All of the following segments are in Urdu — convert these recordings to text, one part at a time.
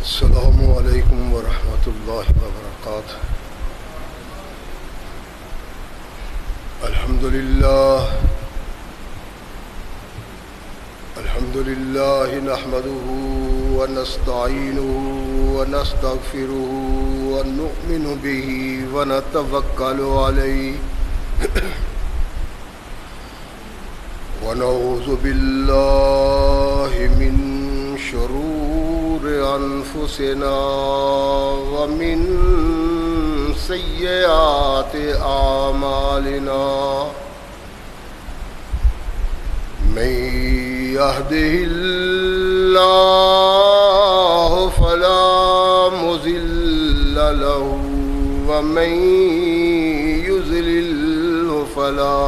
السلام علیکم ورحمۃ اللہ وبرکاتہ۔ الحمد للہ نحمده ونستعینه ونستغفره ونؤمن به ونتوکل علیہ ونعوذ باللہ من شرور انفسنا ومن سیئات اعمالنا من يهده الله فلا مضل له ومن يضلل فلا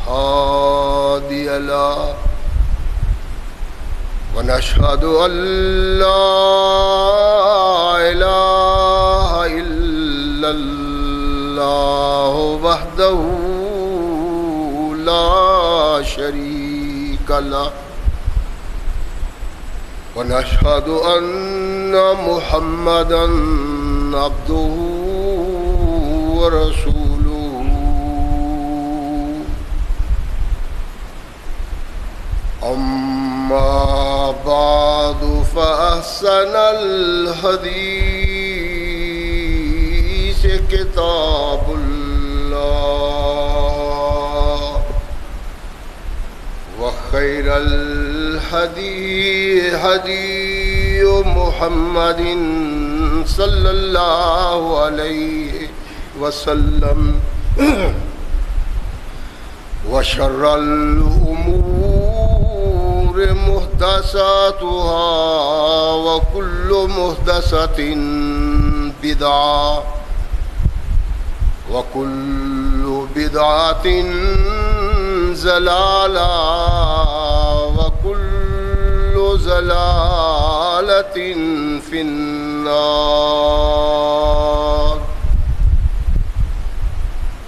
هادي له ونشهد أن لا إله إلا الله وحده لا شريك له ونشهد أن محمدا عبده ورسوله أما بعد فأحسن الحديث كتاب الله وخير الهدي هدي محمد صلى الله عليه وسلم وشر الأمور محدثاتها وكل محدثة بدعة وكل بدعة ضلالة وكل ضلالة في النار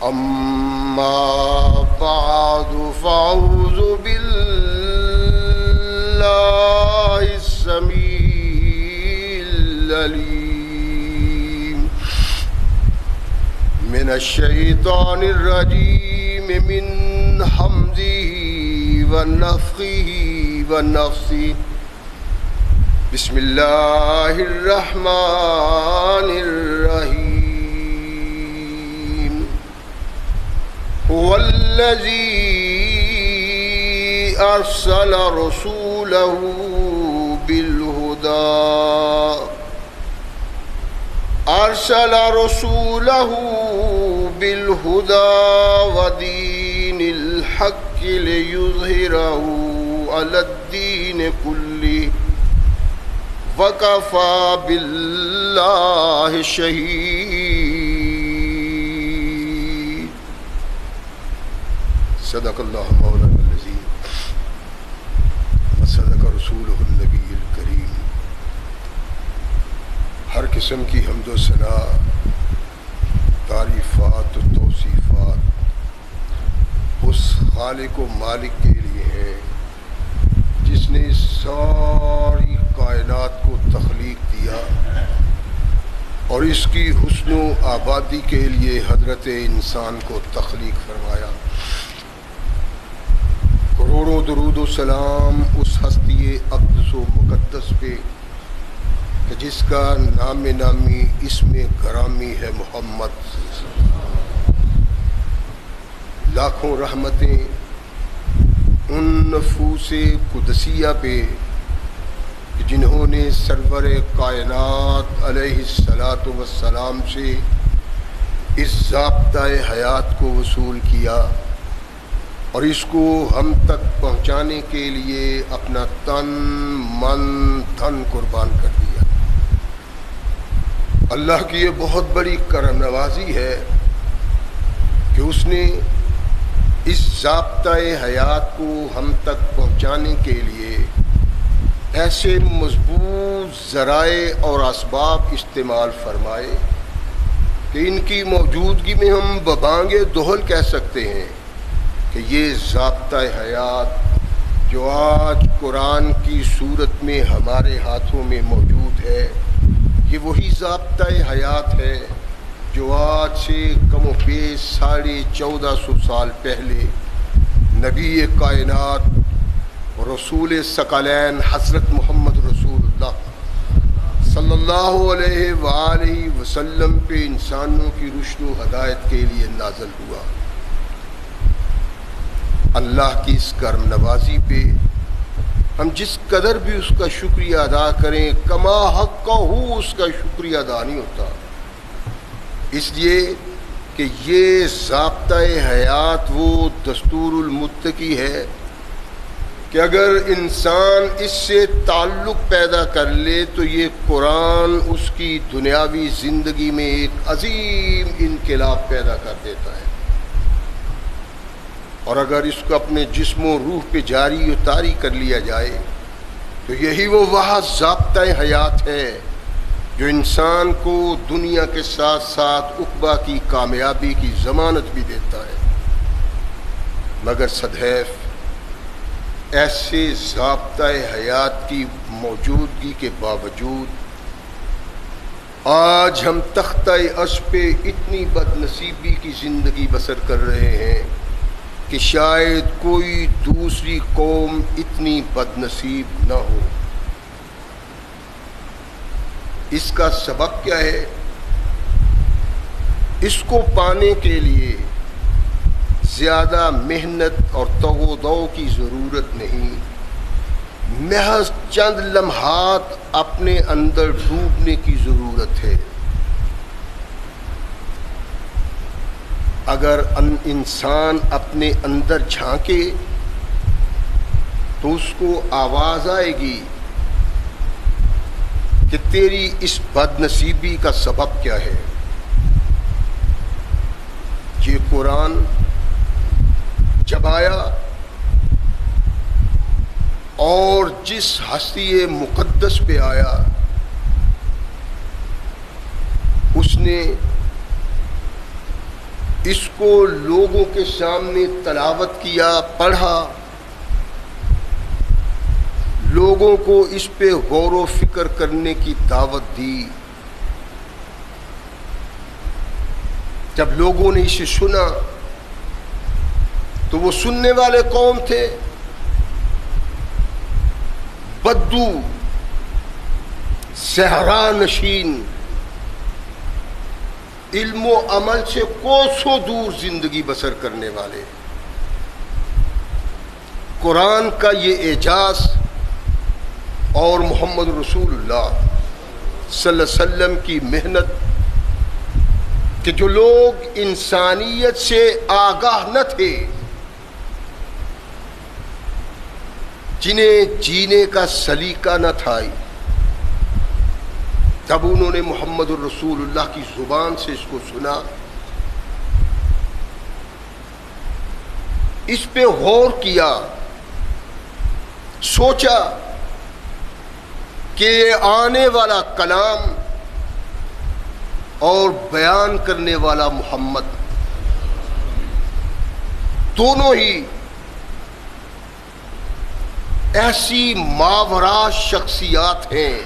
أما بعد فأعوذ بالله السميع العليم من الشيطان الرجيم من حمزه ونفخه ونفثه بسم الله الرحمن الرحيم هو الذي أرسل رسوله بالهدى ودين الحق ليظهره على الدين كله وكفى بالله شهيد صدق اللہ مولانا العظیم وصدق رسولہ النبی الکریم۔ ہر قسم کی حمد و ثنا، تعریفات و توصیفات اس خالق و مالک کے لیے ہیں جس نے ساری کائنات کو تخلیق دیا اور اس کی حسن و آبادی کے لیے حضرت انسان کو تخلیق فرمایا۔ کروڑوں درود و سلام اس ہستی اقدس و مقدس پہ کہ جس کا نام نامی اسم گرامی ہے محمد۔ لاکھوں رحمتیں ان نفوس قدسیہ پہ جنہوں نے سرور کائنات علیہ الصلاۃ والسلام سے اس ضابطۂ حیات کو وصول کیا اور اس کو ہم تک پہنچانے کے لیے اپنا تن من دھن قربان کر دیا۔ اللہ کی یہ بہت بڑی کرم نوازی ہے کہ اس نے اس ضابطۂ حیات کو ہم تک پہنچانے کے لیے ایسے مضبوط ذرائع اور اسباب استعمال فرمائے کہ ان کی موجودگی میں ہم ببانگ دہل کہہ سکتے ہیں کہ یہ ضابطۂ حیات جو آج قرآن کی صورت میں ہمارے ہاتھوں میں موجود ہے، یہ وہی ضابطۂ حیات ہے جو آج سے کم و بیش 1450 سال پہلے نبی کائنات رسول ثقلین حضرت محمد رسول اللہ صلی اللہ علیہ وآلہ وسلم پہ انسانوں کی رشد و ہدایت کے لیے نازل ہوا۔ اللہ کی اس کرم نوازی پہ ہم جس قدر بھی اس کا شکریہ ادا کریں، کما حق کا ہو اس کا شکریہ ادا نہیں ہوتا، اس لیے کہ یہ ضابطۂ حیات وہ دستور المتقی ہے کہ اگر انسان اس سے تعلق پیدا کر لے تو یہ قرآن اس کی دنیاوی زندگی میں ایک عظیم انقلاب پیدا کر دیتا ہے، اور اگر اس کو اپنے جسم و روح پہ جاری و طاری کر لیا جائے تو یہی وہ ضابطۂ حیات ہے جو انسان کو دنیا کے ساتھ ساتھ عقبہ کی کامیابی کی ضمانت بھی دیتا ہے۔ مگر صدحیف ایسے ضابطۂ حیات کی موجودگی کے باوجود آج ہم تختہ عرش پہ اتنی بد نصیبی کی زندگی بسر کر رہے ہیں کہ شاید کوئی دوسری قوم اتنی بد نصیب نہ ہو۔ اس کا سبب کیا ہے؟ اس کو پانے کے لیے زیادہ محنت اور تگ و دو کی ضرورت نہیں، محض چند لمحات اپنے اندر ڈوبنے کی ضرورت ہے۔ اگر انسان اپنے اندر جھانکے تو اس کو آواز آئے گی کہ تیری اس بد نصیبی کا سبب کیا ہے۔ یہ قرآن جب آیا اور جس ہستی مقدس پہ آیا اس نے اس کو لوگوں کے سامنے تلاوت کیا، پڑھا، لوگوں کو اس پہ غور و فکر کرنے کی دعوت دی۔ جب لوگوں نے اسے سنا تو وہ سننے والے قوم تھے بدو، صحرا نشین، علم و عمل سے کوسوں دور زندگی بسر کرنے والے۔ قرآن کا یہ اعجاز اور محمد رسول اللہ صلی اللہ علیہ وسلم کی محنت کہ جو لوگ انسانیت سے آگاہ نہ تھے، جنہیں جینے کا سلیقہ نہ تھا، جب انہوں نے محمد الرسول اللہ کی زبان سے اس کو سنا، اس پہ غور کیا، سوچا کہ یہ آنے والا کلام اور بیان کرنے والا محمد دونوں ہی ایسی ماورا شخصیات ہیں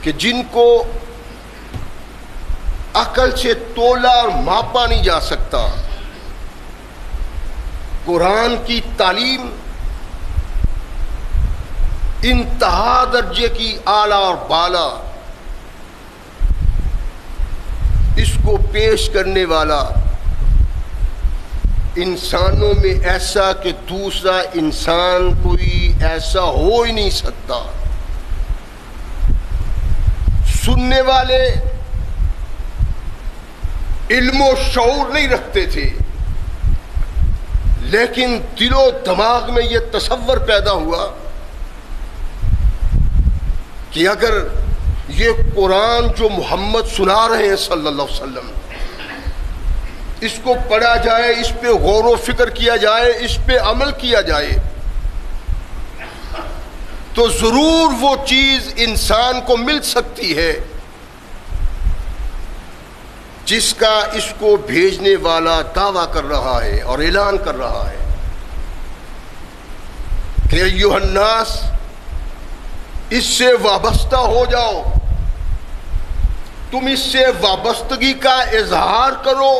کہ جن کو عقل سے تولا اور ماپا نہیں جا سکتا۔ قرآن کی تعلیم انتہا درجے کی اعلیٰ اور بالا، اس کو پیش کرنے والا انسانوں میں ایسا کہ دوسرا انسان کوئی ایسا ہو ہی نہیں سکتا۔ سننے والے علم و شعور نہیں رکھتے تھے، لیکن دل و دماغ میں یہ تصور پیدا ہوا کہ اگر یہ قرآن جو محمد سنا رہے ہیں صلی اللہ علیہ وسلم، اس کو پڑھا جائے، اس پہ غور و فکر کیا جائے، اس پہ عمل کیا جائے، تو ضرور وہ چیز انسان کو مل سکتی ہے جس کا اس کو بھیجنے والا دعویٰ کر رہا ہے اور اعلان کر رہا ہے۔ کہ ایھا الناس اس سے وابستہ ہو جاؤ، تم اس سے وابستگی کا اظہار کرو،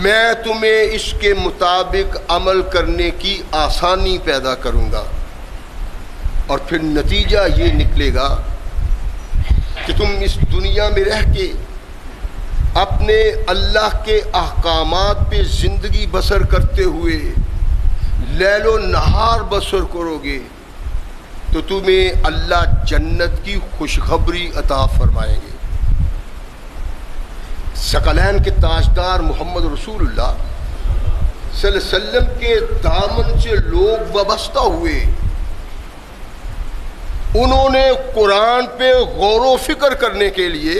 میں تمہیں اس کے مطابق عمل کرنے کی آسانی پیدا کروں گا، اور پھر نتیجہ یہ نکلے گا کہ تم اس دنیا میں رہ کے اپنے اللہ کے احکامات پہ زندگی بسر کرتے ہوئے لیل و نہار بسر کرو گے تو تمہیں اللہ جنت کی خوشخبری عطا فرمائیں گے۔ ثقلین کے تاجدار محمد رسول اللہ صلی اللہ علیہ وسلم کے دامن سے لوگ وابستہ ہوئے، انہوں نے قرآن پہ غور و فکر کرنے کے لیے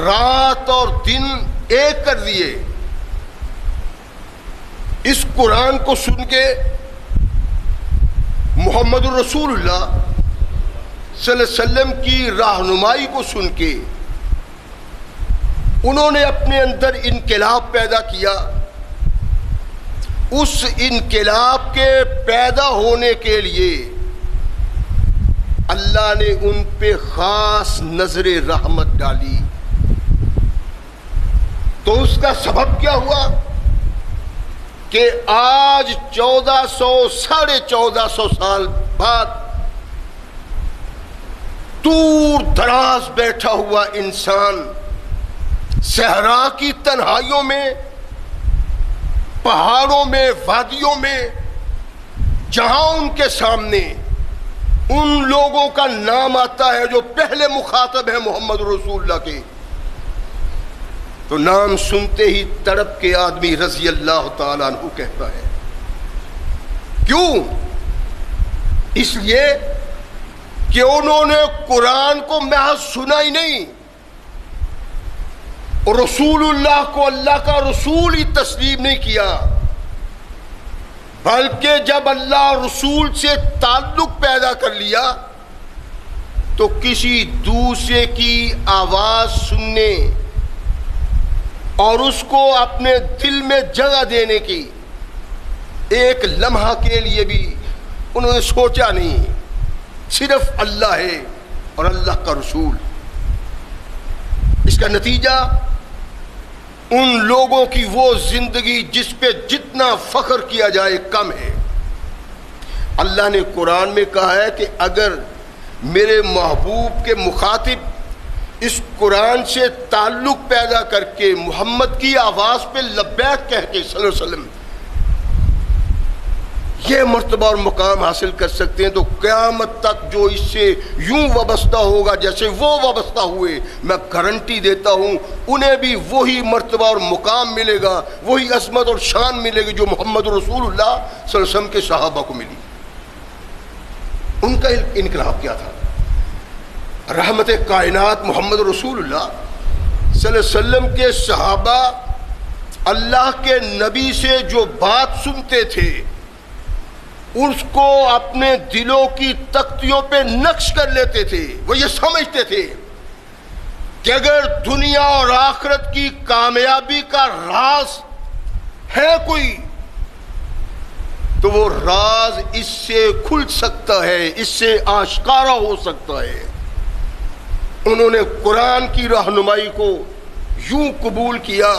رات اور دن ایک کر دیے۔ اس قرآن کو سن کے، محمد الرسول اللہ صلی اللہ علیہ وسلم کی رہنمائی کو سن کے انہوں نے اپنے اندر انقلاب پیدا کیا۔ اس انقلاب کے پیدا ہونے کے لیے اللہ نے ان پہ خاص نظر رحمت ڈالی۔ تو اس کا سبب کیا ہوا کہ آج 1400 سال بعد دور دراز بیٹھا ہوا انسان صحرا کی تنہائیوں میں، پہاڑوں میں، وادیوں میں، جہاں ان کے سامنے ان لوگوں کا نام آتا ہے جو پہلے مخاطب ہیں محمد رسول اللہ کے، تو نام سنتے ہی تڑپ کے آدمی رضی اللہ تعالیٰ عنہ کہتا ہے۔ کیوں؟ اس لیے کہ انہوں نے قرآن کو محض سنا ہی نہیں، اور رسول اللہ کو اللہ کا رسول ہی تسلیم نہیں کیا، بلکہ جب اللہ رسول سے تعلق پیدا کر لیا تو کسی دوسرے کی آواز سننے اور اس کو اپنے دل میں جگہ دینے کی ایک لمحہ کے لیے بھی انہوں نے سوچا نہیں، صرف اللہ ہے اور اللہ کا رسول۔ اس کا نتیجہ ان لوگوں کی وہ زندگی جس پہ جتنا فخر کیا جائے کم ہے۔ اللہ نے قرآن میں کہا ہے کہ اگر میرے محبوب کے مخاطب اس قرآن سے تعلق پیدا کر کے محمد کی آواز پہ لبیک کہہ کے صلی اللہ علیہ وسلم یہ مرتبہ اور مقام حاصل کر سکتے ہیں، تو قیامت تک جو اس سے یوں وابستہ ہوگا جیسے وہ وابستہ ہوئے، میں گارنٹی دیتا ہوں انہیں بھی وہی مرتبہ اور مقام ملے گا، وہی عظمت اور شان ملے گی جو محمد رسول اللہ صلی اللہ علیہ وسلم کے صحابہ کو ملی۔ ان کا انقلاب کیا تھا؟ رحمت کائنات محمد رسول اللہ صلی اللہ علیہ وسلم کے صحابہ اللہ کے نبی سے جو بات سنتے تھے اس کو اپنے دلوں کی تختیوں پہ نقش کر لیتے تھے۔ وہ یہ سمجھتے تھے کہ اگر دنیا اور آخرت کی کامیابی کا راز ہے کوئی تو وہ راز اس سے کھل سکتا ہے، اس سے آشکارا ہو سکتا ہے۔ انہوں نے قرآن کی رہنمائی کو یوں قبول کیا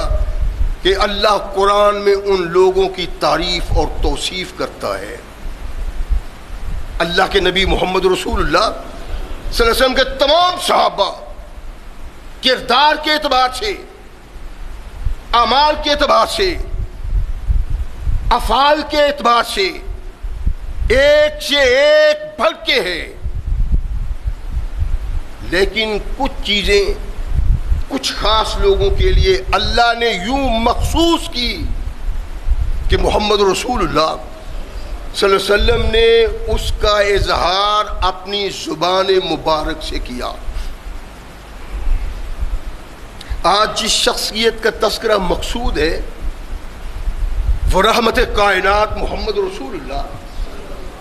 کہ اللہ قرآن میں ان لوگوں کی تعریف اور توصیف کرتا ہے۔ اللہ کے نبی محمد رسول اللہ صلی اللہ علیہ وسلم کے تمام صحابہ کردار کے اعتبار سے، اعمال کے اعتبار سے، افعال کے اعتبار سے ایک سے ایک بڑھ کے ہیں، لیکن کچھ چیزیں کچھ خاص لوگوں کے لیے اللہ نے یوں مخصوص کی کہ محمد رسول اللہ صلی اللہ علیہ وسلم نے اس کا اظہار اپنی زبان مبارک سے کیا۔ آج جس شخصیت کا تذکرہ مقصود ہے وہ رحمت کائنات محمد رسول اللہ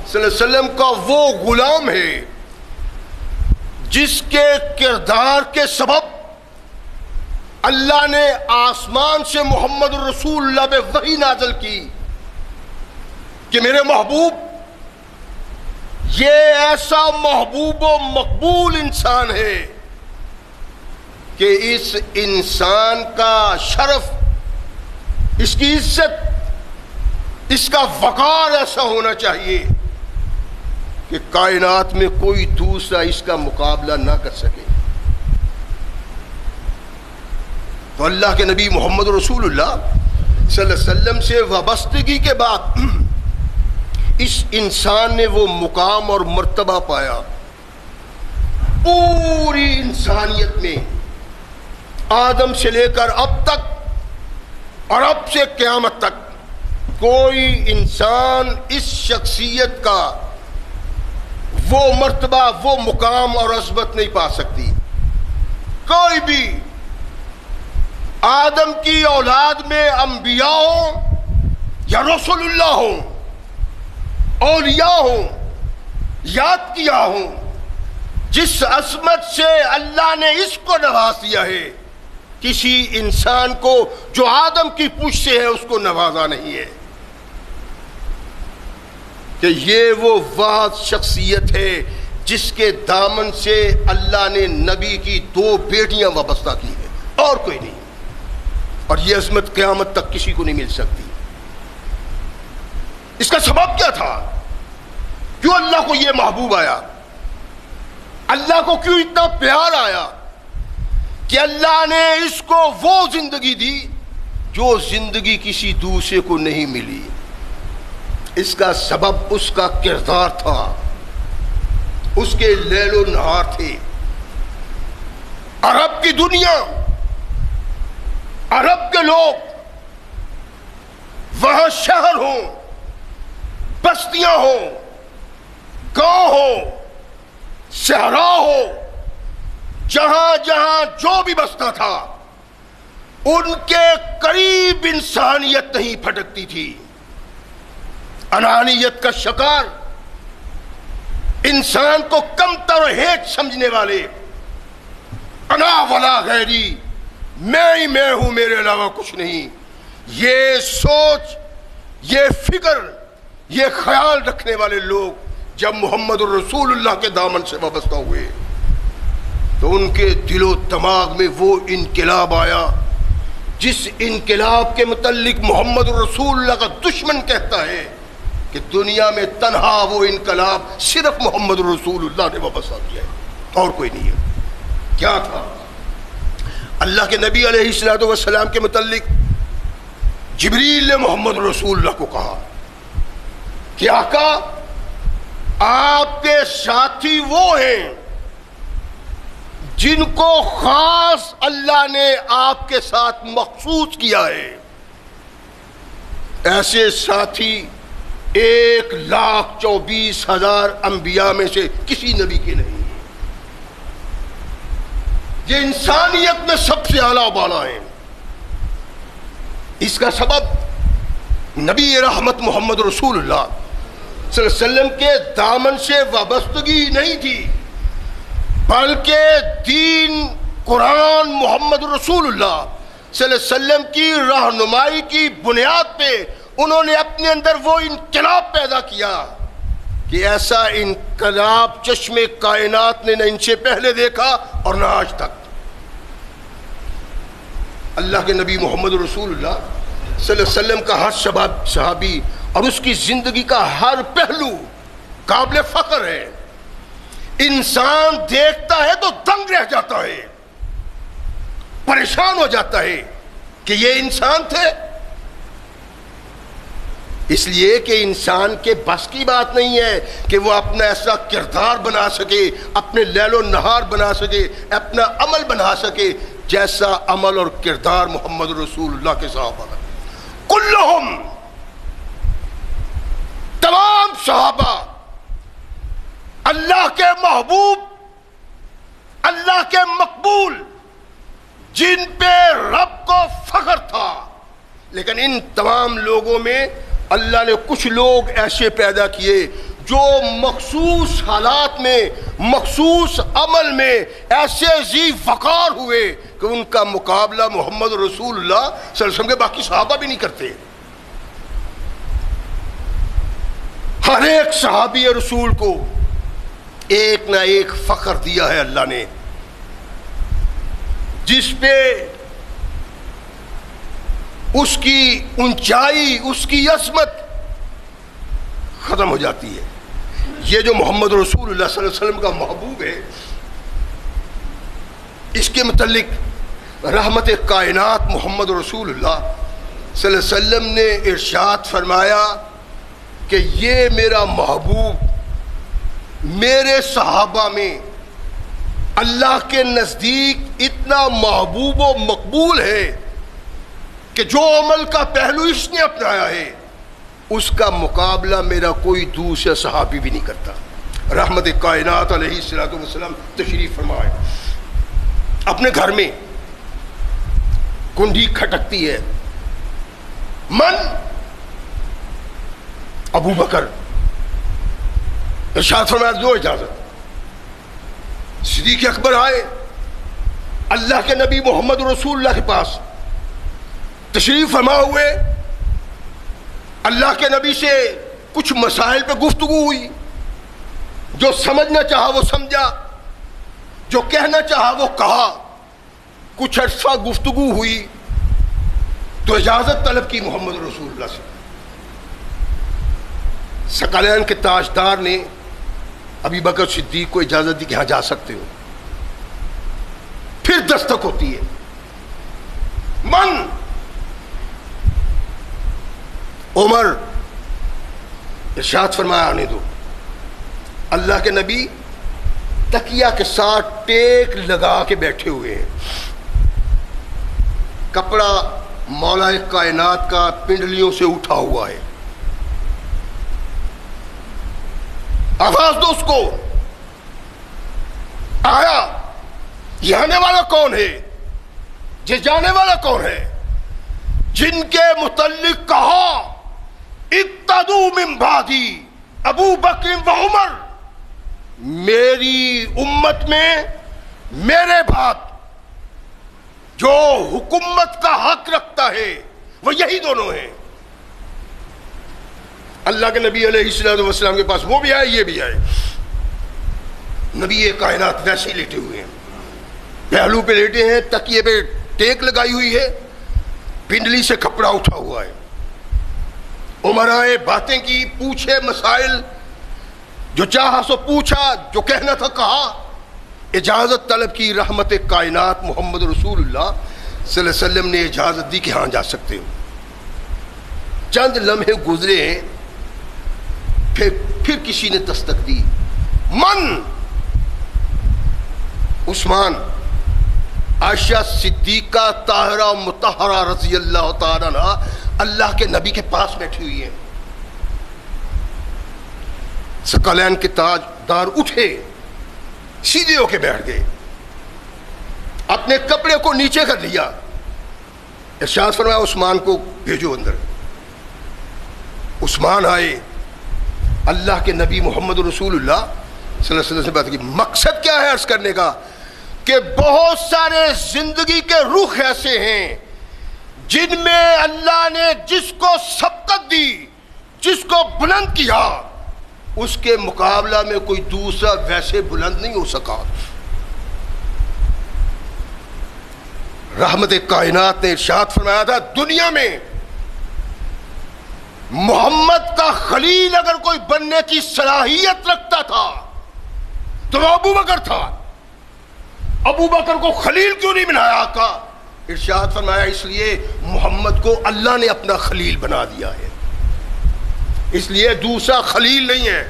صلی اللہ علیہ وسلم کا وہ غلام ہے جس کے کردار کے سبب اللہ نے آسمان سے محمد رسول اللہ پہ وحی نازل کی کہ میرے محبوب یہ ایسا محبوب و مقبول انسان ہے کہ اس انسان کا شرف، اس کی عزت، اس کا وقار ایسا ہونا چاہیے کہ کائنات میں کوئی دوسرا اس کا مقابلہ نہ کر سکے۔ تو اللہ کے نبی محمد رسول اللہ صلی اللہ علیہ وسلم سے وابستگی کے بعد اس انسان نے وہ مقام اور مرتبہ پایا۔ پوری انسانیت میں آدم سے لے کر اب تک اور اب سے قیامت تک کوئی انسان اس شخصیت کا وہ مرتبہ، وہ مقام اور عظمت نہیں پا سکتی۔ کوئی بھی آدم کی اولاد میں انبیاء ہوں یا رسول اللہ ہوں، اولیاء ہوں یا اتقیاء ہوں، جس عظمت سے اللہ نے اس کو نواز دیا ہے، کسی انسان کو جو آدم کی پوچھ سے ہے اس کو نوازا نہیں ہے۔ کہ یہ وہ واحد شخصیت ہے جس کے دامن سے اللہ نے نبی کی 2 بیٹیاں وابستہ کی ہیں، اور کوئی نہیں۔ اور یہ عظمت قیامت تک کسی کو نہیں مل سکتی۔ اس کا سبب کیا تھا؟ کیوں اللہ کو یہ محبوب آیا؟ اللہ کو کیوں اتنا پیار آیا کہ اللہ نے اس کو وہ زندگی دی جو زندگی کسی دوسرے کو نہیں ملی؟ اس کا سبب اس کا کردار تھا، اس کے لیل و نہار تھے۔ عرب کی دنیا، عرب کے لوگ، وہاں شہر ہوں، بستیاں ہوں، گاؤں ہو، صحرا ہو، جہاں جہاں جو بھی بستا تھا ان کے قریب انسانیت نہیں پھٹکتی تھی۔ انانیت کا شکار، انسان کو کم تر و ہیچ سمجھنے والے، انا ولا غیری، میں ہی میں ہوں، میرے علاوہ کچھ نہیں، یہ سوچ، یہ فکر، یہ خیال رکھنے والے لوگ جب محمد الرسول اللہ کے دامن سے وابستہ ہوئے تو ان کے دل و دماغ میں وہ انقلاب آیا جس انقلاب کے متعلق محمد الرسول اللہ کا دشمن کہتا ہے کہ دنیا میں تنہا وہ انقلاب صرف محمد الرسول اللہ نے وابستہ کیا ہے، اور کوئی نہیں ہے۔ کیا تھا؟ اللہ کے نبی علیہ الصلوۃ والسلام کے متعلق جبریل نے محمد رسول اللہ کو کہا کہ آقا آپ کے ساتھی وہ ہیں جن کو خاص اللہ نے آپ کے ساتھ مخصوص کیا ہے، ایسے ساتھی 1,24,000 انبیاء میں سے کسی نبی کے نہیں۔ یہ انسانیت میں سب سے اعلیٰ بالا ہیں۔ اس کا سبب نبی رحمت محمد رسول اللہ صلی اللہ علیہ وسلم کے دامن سے وابستگی نہیں تھی، بلکہ دین قرآن محمد رسول اللہ صلی اللہ علیہ وسلم کی رہنمائی کی بنیاد پہ انہوں نے اپنے اندر وہ انقلاب پیدا کیا کہ ایسا انقلاب چشم کائنات نے نہ ان سے پہلے دیکھا اور نہ آج تک۔ اللہ کے نبی محمد رسول اللہ صلی اللہ علیہ وسلم کا ہر صحابی اور اس کی زندگی کا ہر پہلو قابل فخر ہے۔ انسان دیکھتا ہے تو دنگ رہ جاتا ہے، پریشان ہو جاتا ہے کہ یہ انسان تھے، اس لیے کہ انسان کے بس کی بات نہیں ہے کہ وہ اپنا ایسا کردار بنا سکے، اپنے لیل و نہار بنا سکے، اپنا عمل بنا سکے جیسا عمل اور کردار محمد رسول اللہ کے صحابہ کا۔ کلہم، تمام صحابہ اللہ کے محبوب، اللہ کے مقبول، جن پہ رب کو فخر تھا، لیکن ان تمام لوگوں میں اللہ نے کچھ لوگ ایسے پیدا کیے جو مخصوص حالات میں، مخصوص عمل میں ایسے ذی وقار ہوئے کہ ان کا مقابلہ محمد رسول اللہ صلی اللہ علیہ وسلم کے باقی صحابہ بھی نہیں کرتے۔ ہر ایک صحابی رسول کو ایک نہ ایک فخر دیا ہے اللہ نے، جس پہ اس کی اونچائی، اس کی عظمت ختم ہو جاتی ہے۔ یہ جو محمد رسول اللہ صلی اللہ علیہ وسلم کا محبوب ہے، اس کے متعلق رحمت کائنات محمد رسول اللہ صلی اللہ علیہ وسلم نے ارشاد فرمایا کہ یہ میرا محبوب میرے صحابہ میں اللہ کے نزدیک اتنا محبوب و مقبول ہے کہ جو عمل کا پہلو اس نے اپنایا ہے اس کا مقابلہ میرا کوئی دوسرا صحابی بھی نہیں کرتا۔ رحمت کائنات علیہ الصلوۃ والسلام تشریف فرمائے، اپنے گھر میں کنڈی کھٹکتی ہے، من؟ ابو بکر۔ ارشاد فرمایا دو اجازت۔ صدیق اکبر آئے، اللہ کے نبی محمد رسول اللہ کے پاس تشریف فرما ہوئے، اللہ کے نبی سے کچھ مسائل پہ گفتگو ہوئی، جو سمجھنا چاہا وہ سمجھا، جو کہنا چاہا وہ کہا، کچھ عرصہ گفتگو ہوئی تو اجازت طلب کی محمد رسول اللہ سے۔ ثقلین کے تاجدار نے ابی بکر صدیق کو اجازت دی کہ ہاں جا سکتے ہو۔ پھر دستک ہوتی ہے، من؟ عمر۔ ارشاد فرمایا آنے دو۔ اللہ کے نبی تکیہ کے ساتھ ٹیک لگا کے بیٹھے ہوئے ہیں، کپڑا مولا کائنات کا پنڈلیوں سے اٹھا ہوا ہے۔ آواز دو اس کو، آیا؟ یہ آنے والا کون ہے؟ یہ جانے والا کون ہے؟ جن کے متعلق کہا اقتدوا من بعدی ابو بکر و عمر، میری امت میں میرے بعد جو حکومت کا حق رکھتا ہے وہ یہی دونوں ہیں۔ اللہ کے نبی علیہ الصلوۃ والسلام کے پاس وہ بھی آئے، یہ بھی آئے۔ نبی کائنات ویسے لیٹے ہوئے ہیں، پہلو پہ لیٹے ہیں، تکیے پہ ٹیک لگائی ہوئی ہے، پنڈلی سے کپڑا اٹھا ہوا ہے۔ عمر آئے، باتیں کی، پوچھے مسائل، جو چاہا سو پوچھا، جو کہنا تھا کہا، اجازت طلب کی۔ رحمت کائنات محمد رسول اللہ صلی اللہ علیہ وسلم نے اجازت دی کہ ہاں جا سکتے ہو۔ چند لمحے گزرے ہیں، پھر کسی نے دستک دی، من؟ عثمان۔ عائشہ صدیقہ طاہرہ مطہرہ رضی اللہ تعالیٰ عنہا اللہ کے نبی کے پاس بیٹھی ہوئی ہیں۔ ثقلین کے تاجدار اٹھے، سیدھے ہو کے بیٹھ گئے، اپنے کپڑے کو نیچے کر لیا۔ ارشاد فرمایا عثمان کو بھیجو اندر۔ عثمان آئے، اللہ کے نبی محمد رسول اللہ صلی اللہ علیہ وسلم سے بات کی۔ مقصد کیا ہے عرض کرنے کا؟ کہ بہت سارے زندگی کے رخ ایسے ہیں جن میں اللہ نے جس کو سبقت دی، جس کو بلند کیا، اس کے مقابلہ میں کوئی دوسرا ویسے بلند نہیں ہو سکا۔ رحمت کائنات نے ارشاد فرمایا تھا، دنیا میں محمد کا خلیل اگر کوئی بننے کی صلاحیت رکھتا تھا تو وہ ابو بکر تھا۔ ابو بکر کو خلیل کیوں نہیں بنایا آقا؟ ارشاد فرمایا اس لیے محمد کو اللہ نے اپنا خلیل بنا دیا ہے، اس لیے دوسرا خلیل نہیں ہے۔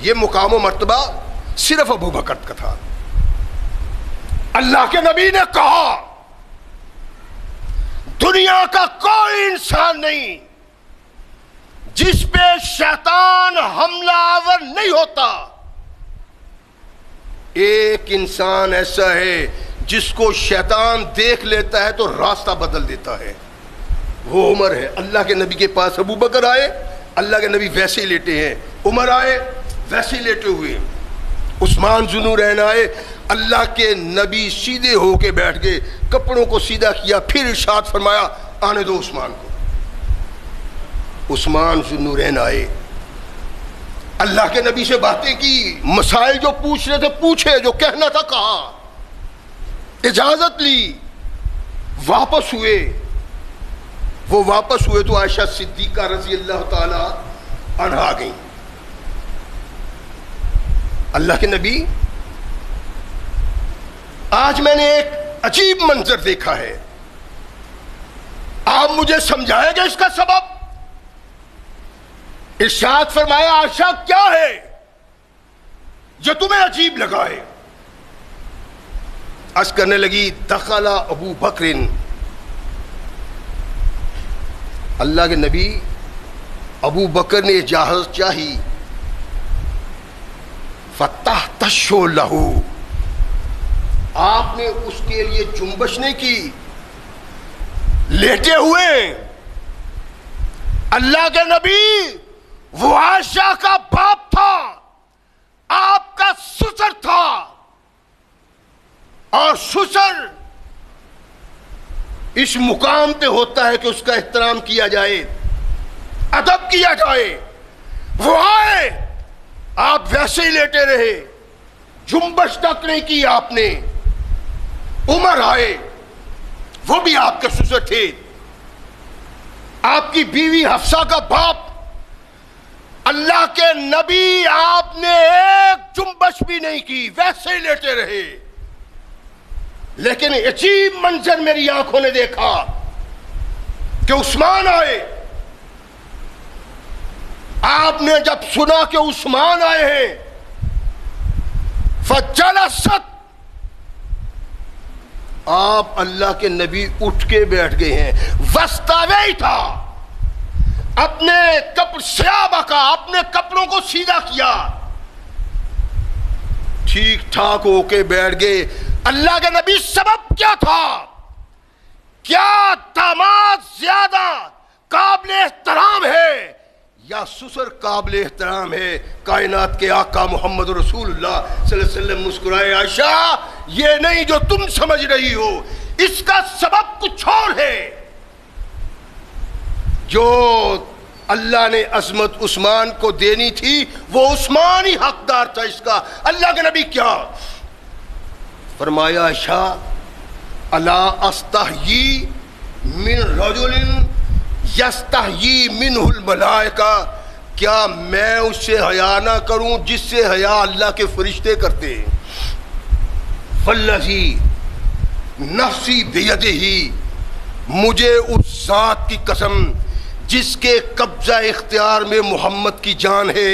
یہ مقام و مرتبہ صرف ابو بکر کا تھا۔ اللہ کے نبی نے کہا دنیا کا کوئی انسان نہیں جس پہ شیطان حملہ آور نہیں ہوتا۔ ایک انسان ایسا ہے جس کو شیطان دیکھ لیتا ہے تو راستہ بدل دیتا ہے، وہ عمر ہے۔ اللہ کے نبی کے پاس ابو بکر آئے، اللہ کے نبی ویسے ہی لیٹے ہیں۔ عمر آئے، ویسے ہی لیٹے ہوئے ہیں۔ عثمان ذوالنورین آئے، اللہ کے نبی سیدھے ہو کے بیٹھ گئے، کپڑوں کو سیدھا کیا، پھر ارشاد فرمایا آنے دو عثمان کو۔ عثمان ذوالنورین آئے، اللہ کے نبی سے باتیں کی، مسائل جو پوچھ رہے تھے پوچھے، جو کہنا تھا کہا، اجازت لی، واپس ہوئے۔ وہ واپس ہوئے تو عائشہ صدیقہ رضی اللہ تعالی عنہا آ گئیں۔ اللہ کے نبی، آج میں نے ایک عجیب منظر دیکھا ہے، آپ مجھے سمجھائیں گے اس کا سبب؟ ارشاد فرمایا عائشہ کیا ہے جو تمہیں عجیب لگا ہے؟ عرض کرنے لگی دخل ابو بکر، اللہ کے نبی ابو بکر نے اجازت چاہی، فتحتشو لہو، آپ نے اس کے لیے جنبش نہیں کی، لیٹے ہوئے۔ اللہ کے نبی وہ عائشہ کا باپ تھا، آپ کا سسر تھا، اور سسر اس مقام پہ ہوتا ہے کہ اس کا احترام کیا جائے، ادب کیا جائے۔ وہ آئے، آپ ویسے ہی لیٹے رہے، جنبش تک نہیں کی آپ نے۔ عمر آئے، وہ بھی آپ کے سسر تھے، آپ کی بیوی حفصہ کا باپ۔ اللہ کے نبی آپ نے ایک جنبش بھی نہیں کی، ویسے ہی لیٹے رہے۔ لیکن عجیب منظر میری آنکھوں نے دیکھا کہ عثمان آئے۔ آپ نے جب سنا کہ عثمان آئے ہیں، فجلست، آپ اللہ کے نبی اٹھ کے بیٹھ گئے ہیں۔ وستاوی تھا، اپنے صحابہ کا اپنے کپڑوں کو سیدھا کیا، ٹھیک ٹھاک ہو کے بیٹھ گئے۔ اللہ کے نبی سبب کیا تھا؟ کیا داماد زیادہ قابل احترام ہے یا سسر قابل احترام ہے؟ کائنات کے آقا محمد رسول اللہ صلی اللہ علیہ وسلم مسکرائے، عائشہ یہ نہیں جو تم سمجھ رہی ہو، اس کا سبب کچھ اور ہے۔ جو اللہ نے عظمت عثمان کو دینی تھی وہ عثمان ہی حقدار تھا اس کا۔ اللہ کے نبی کیا فرمایا؟ عائشہ الا استحیی من رجل یستحیی منہ الملائکہ، کیا میں اس سے حیا نہ کروں جس سے حیا اللہ کے فرشتے کرتے ہیں؟ فالذی نفسی بیدہ، مجھے اس ذات کی قسم جس کے قبضہ اختیار میں محمد کی جان ہے،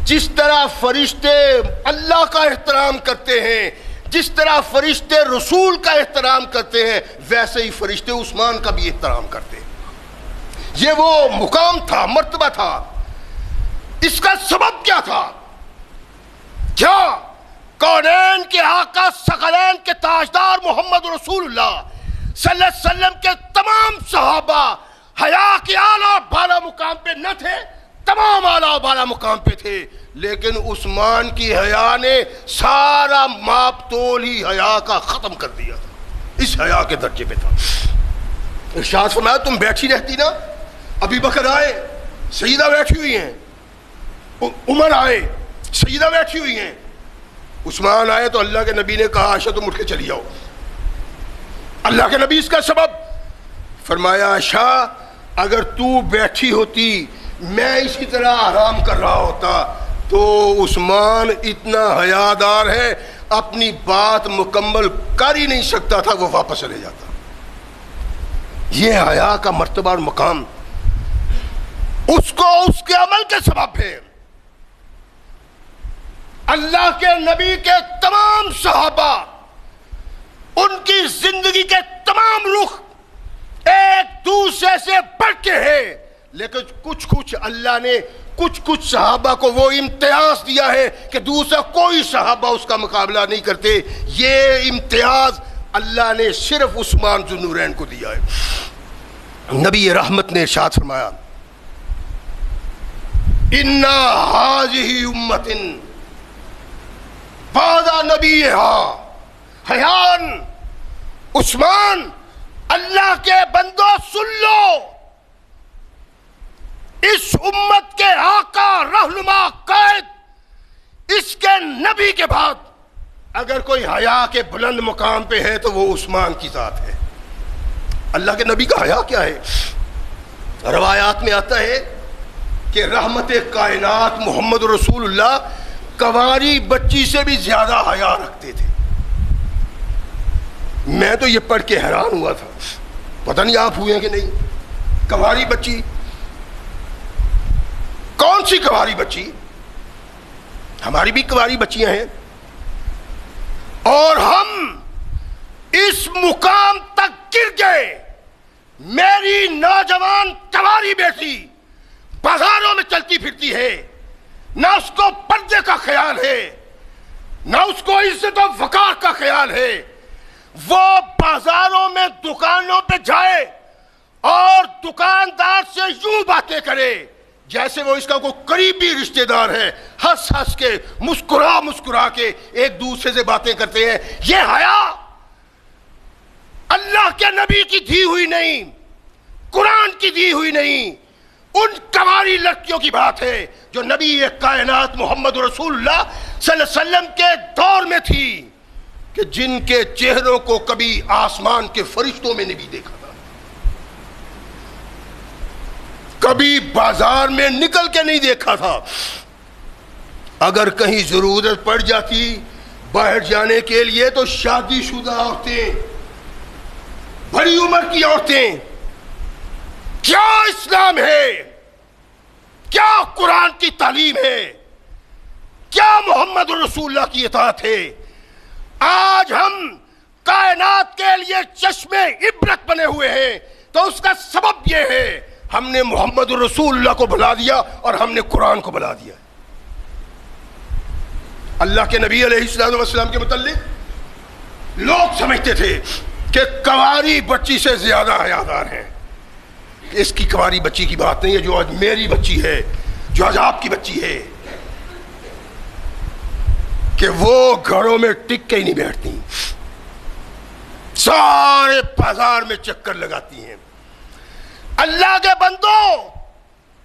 جس طرح فرشتے اللہ کا احترام کرتے ہیں، جس طرح فرشتے رسول کا احترام کرتے ہیں، ویسے ہی فرشتے عثمان کا بھی احترام کرتے ہیں۔ یہ وہ مقام تھا، مرتبہ تھا۔ اس کا سبب کیا تھا؟ کیا کونین کے آقا ثقلین کے تاجدار محمد رسول اللہ صلی اللہ علیہ وسلم کے تمام صحابہ حیا کے اعلیٰ بالا مقام پہ نہ تھے؟ تمام اعلیٰ بالا مقام پہ تھے، لیکن عثمان کی حیا نے سارا ماپ تول ہی حیا کا ختم کر دیا تھا، اس حیا کے درجے پہ تھا۔ ارشاد فرمایا تم بیٹھی رہتی نا، ابی بکر آئے، سیدہ بیٹھی ہوئی ہیں، عمر آئے، سیدہ بیٹھی ہوئی ہیں، عثمان آئے تو اللہ کے نبی نے کہا عائشہ تم اٹھ کے چلی جاؤ۔ اللہ کے نبی اس کا سبب فرمایا عائشہ اگر تو بیٹھی ہوتی میں اسی طرح آرام کر رہا ہوتا تو عثمان اتنا حیادار ہے اپنی بات مکمل کر ہی نہیں سکتا تھا، وہ واپس چلے جاتا۔ یہ حیا کا مرتبہ اور مقام اس کو اس کے عمل کے سبب ہے۔ اللہ کے نبی کے تمام صحابہ، ان کی زندگی کے تمام رخ ایک دوسرے سے بڑھ کے ہیں، لیکن کچھ اللہ نے کچھ صحابہ کو وہ امتیاز دیا ہے کہ دوسرا کوئی صحابہ اس کا مقابلہ نہیں کرتے۔ یہ امتیاز اللہ نے صرف عثمان ذو النورین کو دیا ہے۔ نبی رحمت نے ارشاد فرمایا اِنَّا هَٰذِهِ أُمَّةٍ بعد نبیہا حیان۔ عثمان، اللہ کے بندو سن لو، اس امت کے آقا رہنما قائد نبی کے بعد اگر کوئی حیا کے بلند مقام پہ ہے تو وہ عثمان کی ذات ہے۔ اللہ کے نبی کا حیا کیا ہے؟ روایات میں آتا ہے کہ رحمت کائنات محمد رسول اللہ کنواری بچی سے بھی زیادہ حیا رکھتے تھے۔ میں تو یہ پڑھ کے حیران ہوا تھا، پتہ نہیں آپ ہوئے ہیں کہ نہیں۔ کنواری بچی، کون سی کنواری بچی؟ ہماری بھی کنواری بچیاں ہیں، اور ہم اس مقام تک گر گئے۔ میری نوجوان کنواری بیٹی بازاروں میں چلتی پھرتی ہے، نہ اس کو پردے کا خیال ہے، نہ اس کو عزت و وقار کا خیال ہے۔ وہ بازاروں میں دکانوں پہ جائے اور دکاندار سے یوں باتیں کرے جیسے وہ اس کا کوئی قریبی رشتہ دار ہے، ہنس ہنس کے مسکرا کے ایک دوسرے سے باتیں کرتے ہیں۔ یہ حیا اللہ کے نبی کی دی ہوئی نہیں، قرآن کی دی ہوئی نہیں، ان کنواری لڑکیوں کی بات ہے جو نبی کائنات محمد رسول اللہ صلی اللہ علیہ وسلم کے دور میں تھی، کہ جن کے چہروں کو کبھی آسمان کے فرشتوں میں نے بھی دیکھا تھا، کبھی بازار میں نکل کے نہیں دیکھا تھا۔ اگر کہیں ضرورت پڑ جاتی باہر جانے کے لیے تو شادی شدہ عورتیں، بڑی عمر کی عورتیں، کیا اسلام ہے، کیا قرآن کی تعلیم ہے، کیا محمد رسول اللہ کی اطاعت ہے۔ آج ہم کائنات کے لیے چشمے عبرت بنے ہوئے ہیں تو اس کا سبب یہ ہے ہم نے محمد رسول اللہ کو بلا دیا اور ہم نے قرآن کو بلا دیا۔ اللہ کے نبی علیہ السلام کے متعلق لوگ سمجھتے تھے کہ کنواری بچی سے زیادہ حیادار ہیں۔ اس کی کنواری بچی کی بات نہیں ہے جو آج میری بچی ہے، جو آج آپ کی بچی ہے، کہ وہ گھروں میں ٹک کے ہی نہیں بیٹھتی، سارے بازار میں چکر لگاتی ہیں۔ اللہ کے بندو،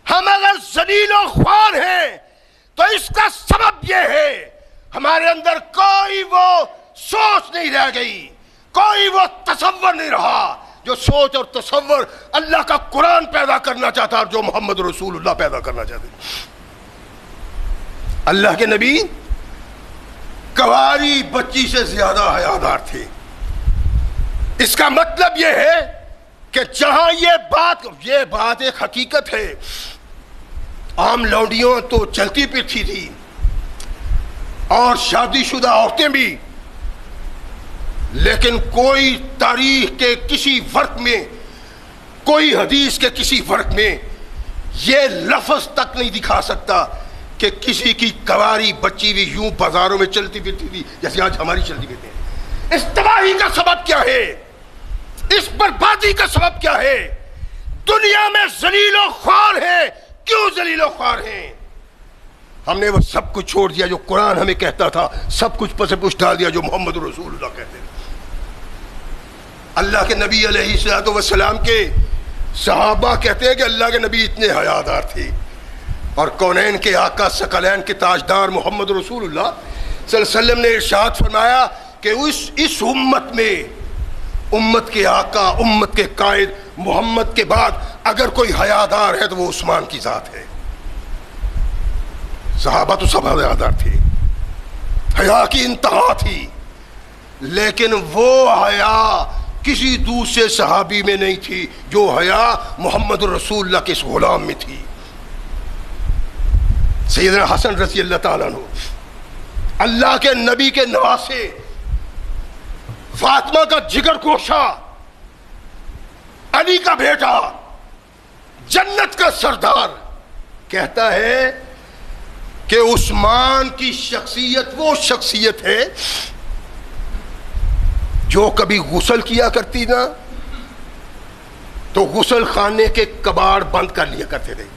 ہم اگر ذلیل و خوار ہیں تو اس کا سبب یہ ہے ہمارے اندر کوئی وہ سوچ نہیں رہ گئی، کوئی وہ تصور نہیں رہا جو سوچ اور تصور اللہ کا قرآن پیدا کرنا چاہتا اور جو محمد رسول اللہ پیدا کرنا چاہتے۔ اللہ کے نبی کنواری بچی سے زیادہ حیادار تھے۔ اس کا مطلب یہ ہے کہ جہاں یہ بات ایک حقیقت ہے، عام لونڈیوں تو چلتی پھرتی تھی اور شادی شدہ عورتیں بھی، لیکن کوئی تاریخ کے کسی ورق میں، کوئی حدیث کے کسی ورق میں یہ لفظ تک نہیں دکھا سکتا کہ کسی کی کنواری بچی بھی یوں بازاروں میں چلتی پھرتی تھی جیسے آج ہماری چلتی پھرتی ہے۔ اس تباہی کا سبب کیا ہے؟ اس بربادی کا سبب کیا ہے؟ دنیا میں ذلیل و خوار ہیں۔ کیوں ذلیل و خوار ہیں؟ ہم نے وہ سب کچھ چھوڑ دیا جو قرآن ہمیں کہتا تھا، سب کچھ پس پش ڈال دیا جو محمد رسول اللہ کہتے ہیں۔ اللہ کے نبی علیہ الصلوۃ والسلام کے صحابہ کہتے ہیں کہ اللہ کے نبی اتنے حیادار تھے، اور کونین کے آقا ثقلین کے تاجدار محمد رسول اللہ صلی اللہ علیہ وسلم نے ارشاد فرمایا کہ اس امت میں، امت کے آقا، امت کے قائد محمد کے بعد اگر کوئی حیادار ہے تو وہ عثمان کی ذات ہے۔ صحابہ تو سب حیادار تھے، حیا کی انتہا تھی، لیکن وہ حیا کسی دوسرے صحابی میں نہیں تھی جو حیا محمد رسول اللہ کے اس غلام میں تھی۔ سیدنا حسن رضی اللہ تعالیٰ عنہ، اللہ کے نبی کے نواسے، فاطمہ کا جگر گوشہ، علی کا بیٹا، جنت کا سردار، کہتا ہے کہ عثمان کی شخصیت وہ شخصیت ہے جو کبھی غسل کیا کرتی نا تو غسل خانے کے کباڑ بند کر لیا کرتے تھے۔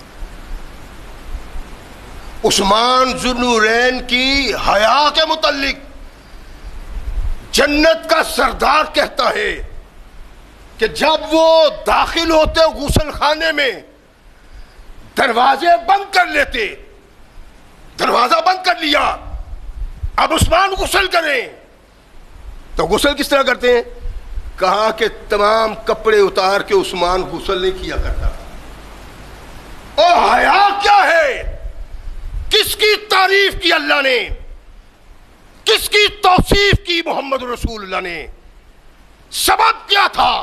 عثمان ذو النورین کی حیا کے متعلق جنت کا سردار کہتا ہے کہ جب وہ داخل ہوتے غسل خانے میں دروازے بند کر لیتے، دروازہ بند کر لیا اب عثمان غسل کریں. تو غسل کس طرح کرتے ہیں؟ کہا کہ تمام کپڑے اتار کے عثمان غسل نہیں کیا کرتا. اور حیا کیا ہے؟ کس کی تعریف کی اللہ نے؟ کس کی توصیف کی محمد رسول اللہ نے؟ سبب کیا تھا؟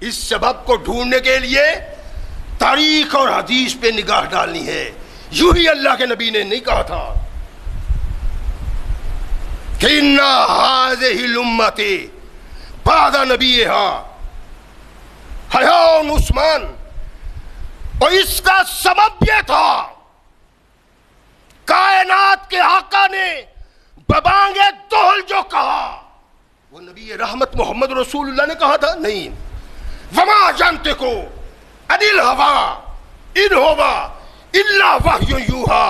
اس سبب کو ڈھونڈنے کے لیے تاریخ اور حدیث پہ نگاہ ڈالنی ہے. یوں ہی اللہ کے نبی نے نہیں کہا تھا کہ اِنَّا هَٰذِهِ الْأُمَّةِ بَعْدَ نَبِيِّهَا حَیَاءٌ عثمان. اور اس کا سبب یہ تھا کائنات کے آقا نے ببانگ دہل جو کہا وہ نبی رحمت محمد رسول اللہ نے کہا تھا؟ نہیں. وما ينطق عن الهوى ان هو الا وحی یوحی.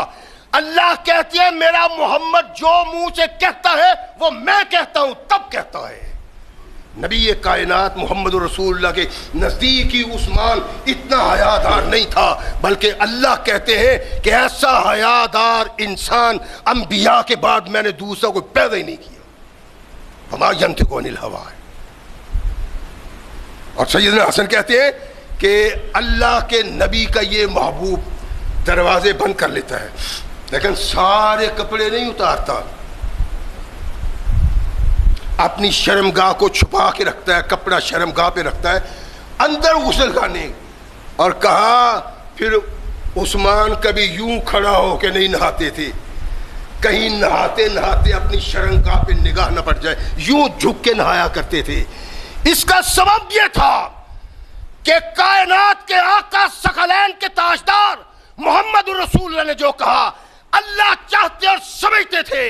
اللہ کہتے ہیں میرا محمد جو منہ سے کہتا ہے وہ میں کہتا ہوں تب کہتا ہے. نبی کائنات محمد رسول اللہ کے نزدیک ہی عثمان اتنا حیادار نہیں تھا، بلکہ اللہ کہتے ہیں کہ ایسا حیادار انسان انبیاء کے بعد میں نے دوسرا کوئی پیدا ہی نہیں کیا. وما ينطق عن الهوى. اور سیدنا حسن کہتے ہیں کہ اللہ کے نبی کا یہ محبوب دروازے بند کر لیتا ہے لیکن سارے کپڑے نہیں اتارتا، اپنی شرمگاہ کو چھپا کے رکھتا ہے، کپڑا شرمگاہ پہ رکھتا ہے اندر غسل خانے. اور کہا پھر عثمان کبھی یوں کھڑا ہو کے نہیں نہاتے تھے، کہیں نہاتے نہاتے اپنی شرمگاہ پہ نگاہ نہ پڑ جائے، یوں جھک کے نہایا کرتے تھے. اس کا سبب یہ تھا کہ کائنات کے آقا ثقلین کے تاجدار محمد رسول اللہ نے جو کہا اللہ چاہتے اور سمجھتے تھے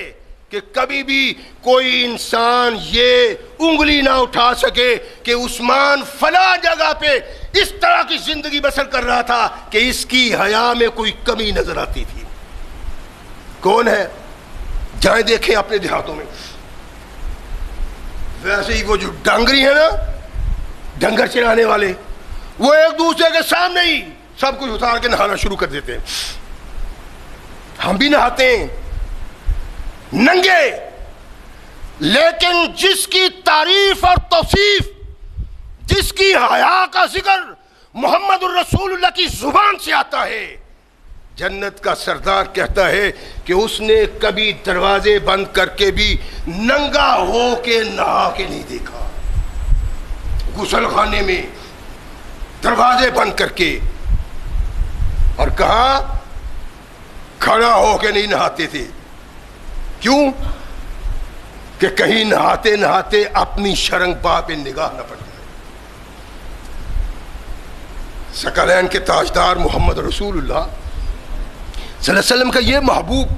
کہ کبھی بھی کوئی انسان یہ انگلی نہ اٹھا سکے کہ عثمان فلاں جگہ پہ اس طرح کی زندگی بسر کر رہا تھا کہ اس کی حیا میں کوئی کمی نظر آتی تھی. کون ہے؟ جائیں دیکھیں اپنے دیہاتوں میں. ویسے ہی وہ جو ڈانگری ہیں نا، ڈنگر چرانے والے، وہ ایک دوسرے کے سامنے ہی سب کچھ اتار کے نہانا شروع کر دیتے ہیں. ہم بھی نہاتے ہیں ننگے، لیکن جس کی تعریف اور توصیف، جس کی حیا کا ذکر محمد الرسول اللہ کی زبان سے آتا ہے، جنت کا سردار کہتا ہے کہ اس نے کبھی دروازے بند کر کے بھی ننگا ہو کے نہا کے نہیں دیکھا. غسل خانے میں دروازے بند کر کے، اور کہا کھڑا ہو کے نہیں نہاتے تھے. کیوں؟ کہ کہیں نہاتے نہاتے اپنی شرمگاہ پہ نگاہ نہ پڑ جائے. ثقلین کے تاجدار محمد رسول اللہ صلی اللہ علیہ وسلم کا یہ محبوب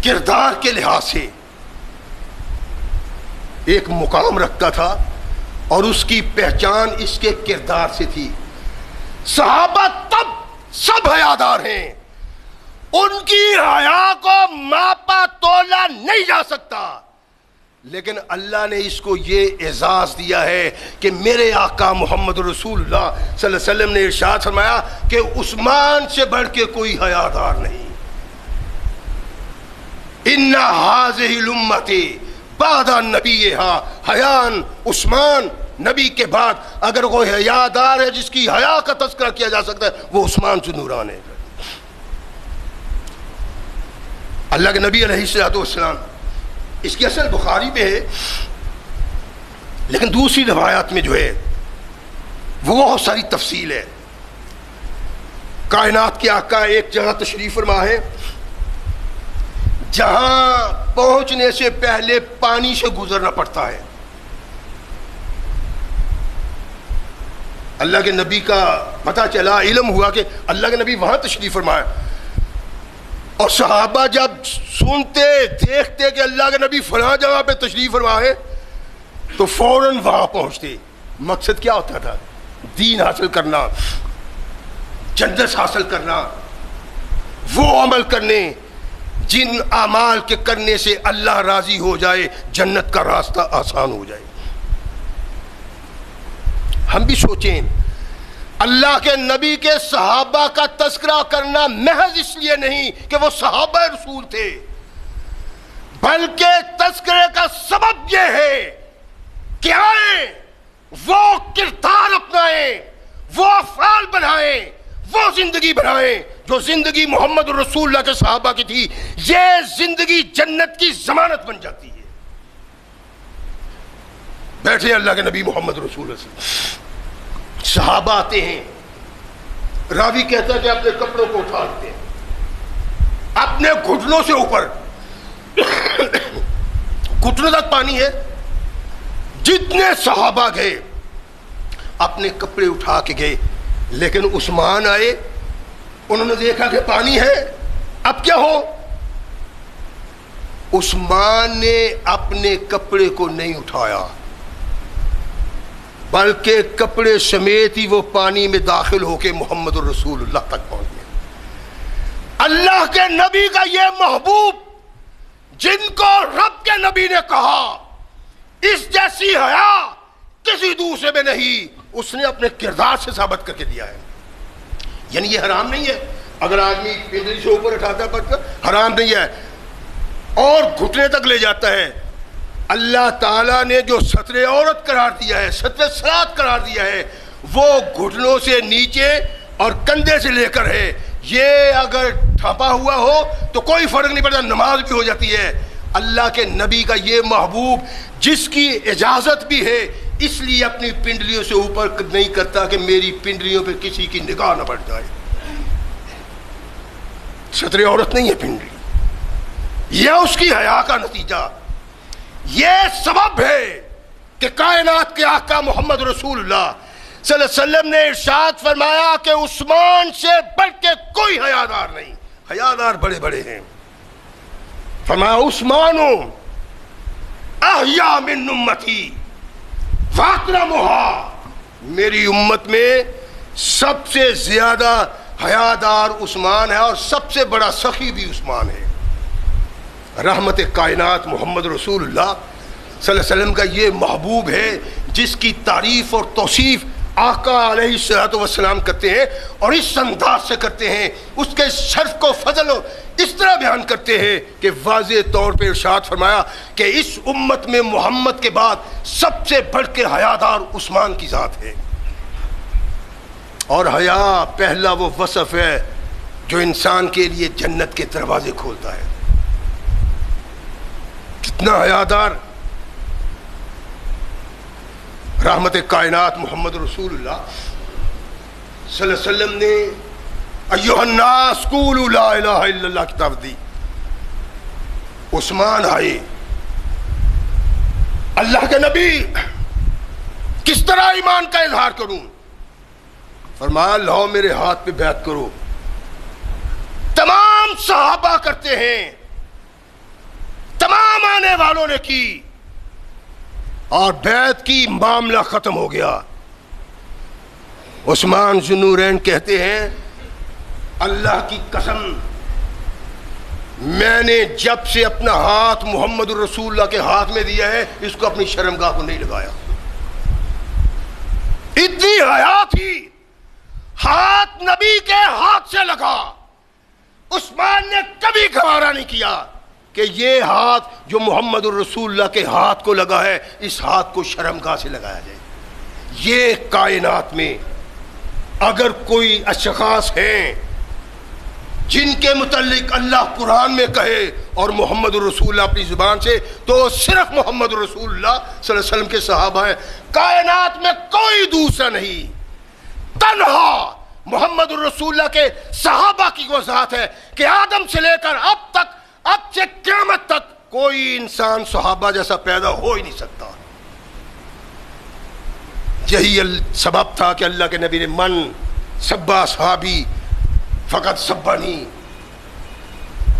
کردار کے لحاظ سے ایک مقام رکھتا تھا اور اس کی پہچان اس کے کردار سے تھی. صحابہ تب سب حیادار ہیں، ان کی حیا کو ماپا تولا نہیں جا سکتا، لیکن اللہ نے اس کو یہ اعزاز دیا ہے کہ میرے آقا محمد رسول اللہ صلی اللہ علیہ وسلم نے ارشاد فرمایا کہ عثمان سے بڑھ کے کوئی حیادار نہیں. ان هذه الامه بعد نبیها حیان عثمان. نبی کے بعد اگر کوئی حیادار ہے جس کی حیا کا تذکرہ کیا جا سکتا ہے وہ عثمان ذو نوران ہے. اللہ کے نبی علیہ الصلوۃ والسلام، اس کی اصل بخاری میں ہے لیکن دوسری روایات میں جو ہے وہ بہت ساری تفصیل ہے. کائنات کے آقا ایک جگہ تشریف فرما ہے جہاں پہنچنے سے پہلے پانی سے گزرنا پڑتا ہے. اللہ کے نبی کا پتہ چلا، علم ہوا کہ اللہ کے نبی وہاں تشریف فرمایا، اور صحابہ جب سنتے دیکھتے کہ اللہ کے نبی فلاں جگہ پہ تشریف فرما ہے تو فوراً وہاں پہنچتے. مقصد کیا ہوتا تھا؟ دین حاصل کرنا، جنت حاصل کرنا، وہ عمل کرنے جن اعمال کے کرنے سے اللہ راضی ہو جائے، جنت کا راستہ آسان ہو جائے. ہم بھی سوچیں، اللہ کے نبی کے صحابہ کا تذکرہ کرنا محض اس لیے نہیں کہ وہ صحابہ رسول تھے، بلکہ تذکرے کا سبب یہ ہے کہ آئیں وہ کردار اپنائیں، وہ افعال بنائیں، وہ زندگی بنائیں جو زندگی محمد رسول اللہ کے صحابہ کی تھی. یہ زندگی جنت کی ضمانت بن جاتی ہے. بیٹھے اللہ کے نبی محمد رسول اللہ سے، صحابہ آتے ہیں، راوی کہتا ہے کہ اپنے کپڑوں کو اٹھا لیتے ہیں اپنے گھٹنوں سے اوپر، گھٹنوں تک پانی ہے. جتنے صحابہ گئے اپنے کپڑے اٹھا کے گئے، لیکن عثمان آئے، انہوں نے دیکھا کہ پانی ہے، اب کیا ہو؟ عثمان نے اپنے کپڑے کو نہیں اٹھایا، بلکہ کپڑے سمیت ہی وہ پانی میں داخل ہو کے محمد الرسول اللہ تک پہنچ گئے. اللہ کے نبی کا یہ محبوب جن کو رب کے نبی نے کہا اس جیسی حیا کسی دوسرے میں نہیں، اس نے اپنے کردار سے ثابت کر کے دیا ہے. یعنی یہ حرام نہیں ہے اگر آدمی پنڈلی سے اوپر اٹھاتا ہے پتھر، حرام نہیں ہے، اور گھٹنے تک لے جاتا ہے. اللہ تعالیٰ نے جو ستر عورت قرار دیا ہے، ستر صلات قرار دیا ہے، وہ گھٹنوں سے نیچے اور کندھے سے لے کر ہے. یہ اگر ڈھانپا ہوا ہو تو کوئی فرق نہیں پڑتا، نماز بھی ہو جاتی ہے. اللہ کے نبی کا یہ محبوب جس کی اجازت بھی ہے، اس لیے اپنی پنڈلیوں سے اوپر نہیں کرتا کہ میری پنڈلیوں پہ کسی کی نگاہ نہ پڑ جائے. ستر عورت نہیں ہے پنڈلی، یہ اس کی حیا کا نتیجہ. یہ سبب ہے کہ کائنات کے آقا محمد رسول اللہ صلی اللہ علیہ وسلم نے ارشاد فرمایا کہ عثمان سے بڑھ کے کوئی حیادار نہیں. حیادار بڑے بڑے ہیں. فرمایا عثمان احیا من امتی واکرمھا، میری امت میں سب سے زیادہ حیادار عثمان ہے اور سب سے بڑا سخی بھی عثمان ہے. رحمت کائنات محمد رسول اللہ صلی اللہ علیہ وسلم کا یہ محبوب ہے جس کی تعریف اور توصیف آقا علیہ الصلوۃ والسلام کرتے ہیں، اور اس انداز سے کرتے ہیں، اس کے شرف کو فضل اس طرح بیان کرتے ہیں کہ واضح طور پہ ارشاد فرمایا کہ اس امت میں محمد کے بعد سب سے بڑھ کے حیادار عثمان کی ذات ہے. اور حیا پہلا وہ وصف ہے جو انسان کے لیے جنت کے دروازے کھولتا ہے. کتنا حیادار رحمت کائنات محمد رسول اللہ صلی اللہ علیہ وسلم نے ایھا الناس قولوا لا الہ الا اللہ کتاب دی. عثمان آئے، اللہ کے نبی کس طرح ایمان کا اظہار کروں؟ فرمایا لاؤ میرے ہاتھ پہ بیعت کرو. تمام صحابہ کرتے ہیں، تمام آنے والوں نے کی، اور بیعت کی، معاملہ ختم ہو گیا. عثمان ذوالنورین کہتے ہیں اللہ کی قسم، میں نے جب سے اپنا ہاتھ محمد الرسول اللہ کے ہاتھ میں دیا ہے اس کو اپنی شرمگاہ کو نہیں لگایا. اتنی حیا تھی، ہاتھ نبی کے ہاتھ سے لگا. عثمان نے کبھی گوارا نہیں کیا کہ یہ ہاتھ جو محمد الرسول اللہ کے ہاتھ کو لگا ہے اس ہاتھ کو شرمگاہ سے لگایا جائے. یہ کائنات میں اگر کوئی اشخاص ہیں جن کے متعلق اللہ قرآن میں کہے اور محمد الرسول اللہ اپنی زبان سے، تو صرف محمد الرسول اللہ صلی اللہ علیہ وسلم کے صحابہ ہیں. کائنات میں کوئی دوسرا نہیں، تنہا محمد الرسول اللہ کے صحابہ کی وہ ذات ہے کہ آدم سے لے کر اب تک، اب سے قیامت تک کوئی انسان صحابہ جیسا پیدا ہو ہی نہیں سکتا. یہی سبب تھا کہ اللہ کے نبی نے من سبا صحابی فقط سبانی،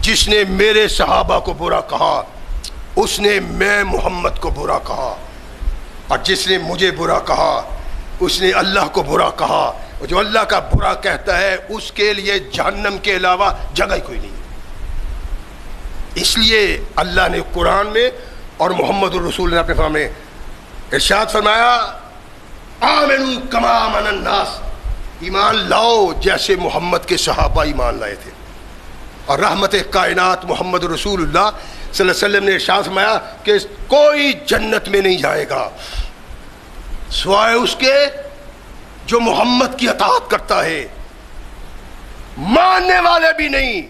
جس نے میرے صحابہ کو برا کہا اس نے میں محمد کو برا کہا، اور جس نے مجھے برا کہا اس نے اللہ کو برا کہا. اور جو اللہ کا برا کہتا ہے اس کے لیے جہنم کے علاوہ جگہ ہی کوئی نہیں. اس لیے اللہ نے قرآن میں اور محمد الرسول نے اپنے فرمان ارشاد فرمایا آمنوا کما آمن الناس، ایمان لاؤ جیسے محمد کے صحابہ ایمان لائے تھے. اور رحمت کائنات محمد رسول اللہ صلی اللہ علیہ وسلم نے ارشاد فرمایا کہ کوئی جنت میں نہیں جائے گا سوائے اس کے جو محمد کی اطاعت کرتا ہے، ماننے والے بھی نہیں۔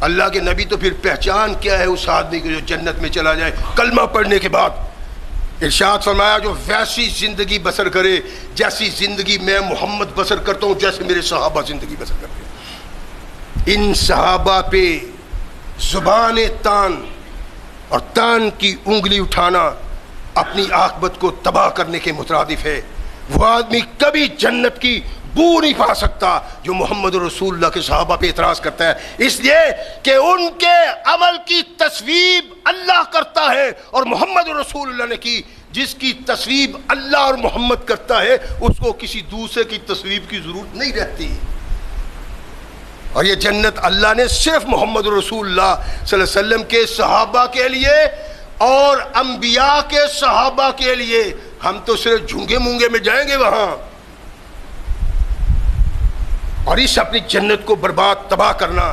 اللہ کے نبی تو پھر پہچان کیا ہے اس آدمی کی جو جنت میں چلا جائے کلمہ پڑھنے کے بعد؟ ارشاد فرمایا جو ویسی زندگی بسر کرے جیسی زندگی میں محمد بسر کرتا ہوں، جیسے میرے صحابہ زندگی بسر کرتے ہیں۔ ان صحابہ پہ زبان تان اور تان کی انگلی اٹھانا اپنی عاقبت کو تباہ کرنے کے مترادف ہے۔ وہ آدمی کبھی جنت کی بو نہیں پا سکتا جو محمد رسول اللہ کے صحابہ پہ اعتراض کرتا ہے، اس لیے کہ ان کے عمل کی تصویب اللہ کرتا ہے، اور محمد رسول اللہ نے کی جس کی تصویب اللہ اور محمد کرتا ہے اس کو کسی دوسرے کی تصویب کی ضرورت نہیں رہتی۔ اور یہ جنت اللہ نے صرف محمد رسول اللہ صلی اللہ علیہ وسلم کے صحابہ کے لیے اور انبیاء کے صحابہ کے لیے، ہم تو صرف جھنگے مونگے میں جائیں گے وہاں، اور اس اپنی جنت کو برباد تباہ کرنا،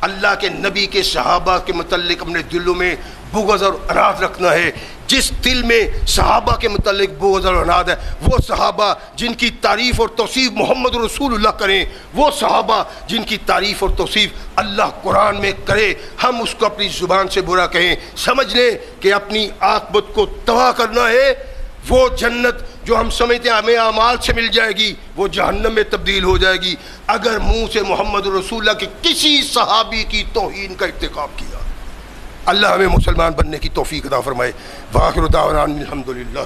اللہ کے نبی کے صحابہ کے متعلق اپنے دلوں میں بغض اور اناد رکھنا ہے۔ جس دل میں صحابہ کے متعلق بغض اور اناد ہے، وہ صحابہ جن کی تعریف اور توصیف محمد رسول اللہ کریں، وہ صحابہ جن کی تعریف اور توصیف اللہ قرآن میں کرے، ہم اس کو اپنی زبان سے برا کہیں، سمجھ لیں کہ اپنی عاقبت کو تباہ کرنا ہے۔ وہ جنت جو ہم سمجھتے ہیں ہمیں اعمال سے مل جائے گی، وہ جہنم میں تبدیل ہو جائے گی اگر منہ سے محمد رسول اللہ کے کسی صحابی کی توہین کا ارتکاب کیا۔ اللہ ہمیں مسلمان بننے کی توفیق عطا فرمائے۔ وآخر دعوانا الحمدللہ۔